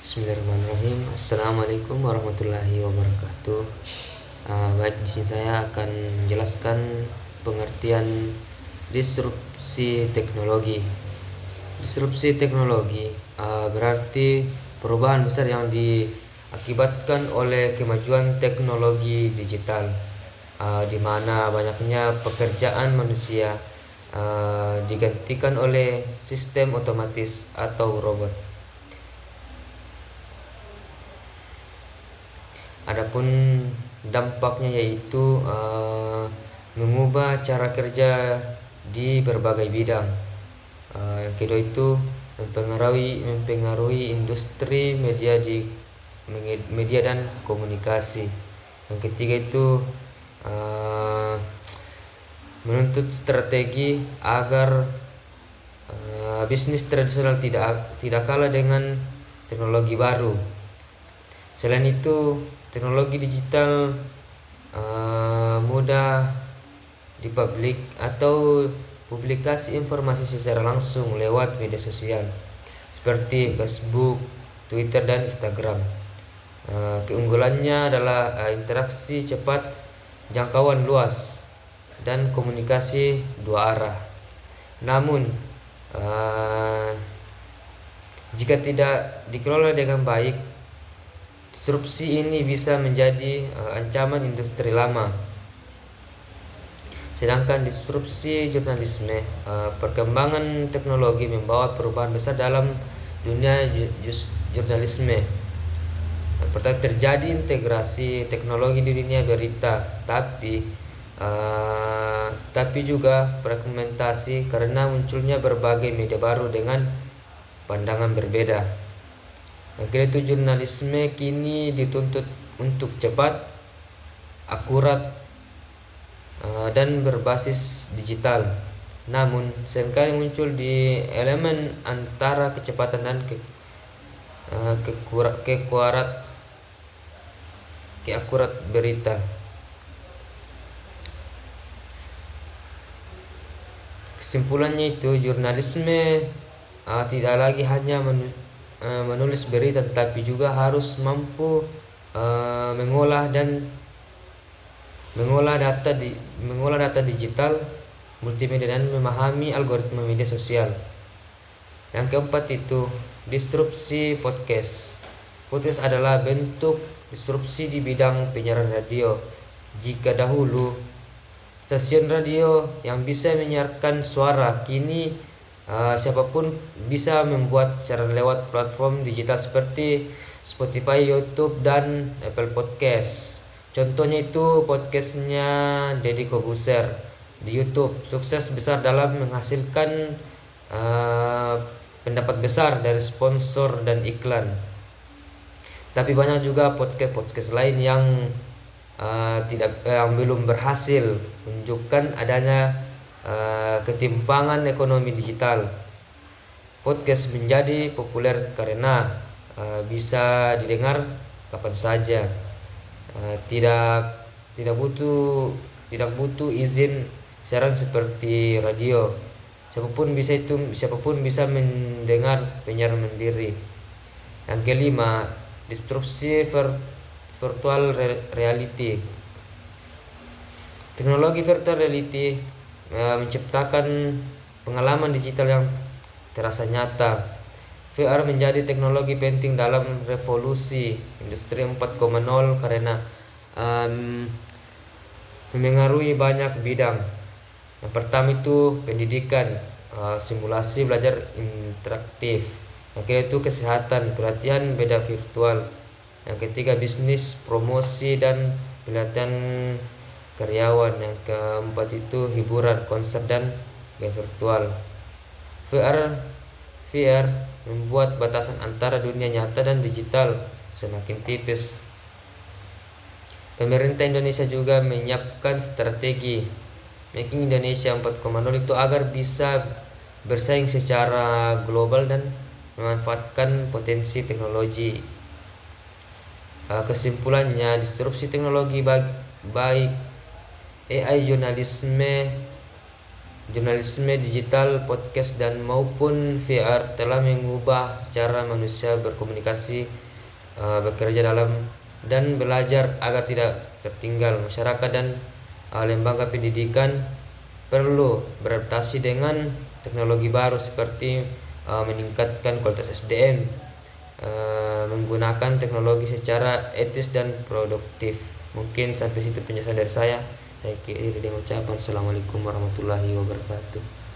Bismillahirrahmanirrahim. Assalamualaikum warahmatullahi wabarakatuh. Baik, di sini saya akan menjelaskan pengertian disrupsi teknologi. Disrupsi teknologi berarti perubahan besar yang diakibatkan oleh kemajuan teknologi digital, di mana banyaknya pekerjaan manusia digantikan oleh sistem otomatis atau robot. Adapun dampaknya yaitu mengubah cara kerja di berbagai bidang. Yang kedua itu mempengaruhi industri media dan komunikasi. Yang ketiga itu menuntut strategi agar bisnis tradisional tidak kalah dengan teknologi baru. Selain itu, teknologi digital mudah dipublik atau publikasi informasi secara langsung lewat media sosial seperti Facebook, Twitter, dan Instagram. Keunggulannya adalah interaksi cepat, jangkauan luas, dan komunikasi dua arah. Namun, jika tidak dikelola dengan baik, disrupsi ini bisa menjadi ancaman industri lama. Sedangkan disrupsi jurnalisme, perkembangan teknologi membawa perubahan besar dalam dunia jurnalisme. Pertama, terjadi integrasi teknologi di dunia berita, tapi juga fragmentasi karena munculnya berbagai media baru dengan pandangan berbeda. Akhirnya itu jurnalisme kini dituntut untuk cepat, akurat, dan berbasis digital. Namun seringkali muncul di elemen antara kecepatan dan keakurat berita. Kesimpulannya itu jurnalisme tidak lagi hanya menulis berita, tetapi juga harus mampu mengolah data digital, multimedia, dan memahami algoritma media sosial. Yang keempat itu disrupsi podcast. Podcast adalah bentuk disrupsi di bidang penyiaran radio. Jika dahulu stasiun radio yang bisa menyiarkan suara, kini siapapun bisa membuat siaran lewat platform digital seperti Spotify, YouTube, dan Apple Podcast. Contohnya itu podcastnya Deddy Corbuzier di YouTube, sukses besar dalam menghasilkan pendapat besar dari sponsor dan iklan. Tapi banyak juga podcast lain yang belum berhasil menunjukkan adanya ketimpangan ekonomi digital. Podcast menjadi populer karena bisa didengar kapan saja, tidak butuh izin siaran seperti radio. Siapapun bisa mendengar penyiaran mandiri. Yang kelima, disrupsi virtual reality. Teknologi virtual reality menciptakan pengalaman digital yang terasa nyata. VR menjadi teknologi penting dalam revolusi industri 4.0 karena memengaruhi banyak bidang. Yang pertama itu pendidikan, simulasi belajar interaktif. Yang kedua itu kesehatan, pelatihan beda virtual. Yang ketiga bisnis, promosi, dan pelatihan karyawan. Yang keempat itu hiburan, konser, dan game virtual. VR membuat batasan antara dunia nyata dan digital semakin tipis. Pemerintah Indonesia juga menyiapkan strategi Making Indonesia 4.0 itu agar bisa bersaing secara global dan memanfaatkan potensi teknologi. Kesimpulannya, disrupsi teknologi baik AI jurnalisme, Jurnalisme digital, podcast dan maupun VR telah mengubah cara manusia berkomunikasi, bekerja dalam dan belajar agar tidak tertinggal. Masyarakat dan lembaga pendidikan perlu beradaptasi dengan teknologi baru seperti meningkatkan kualitas SDM, menggunakan teknologi secara etis dan produktif. Mungkin sampai situ penjelasan dari saya. Saya akhiri dengan ucapan Assalamualaikum warahmatullahi wabarakatuh.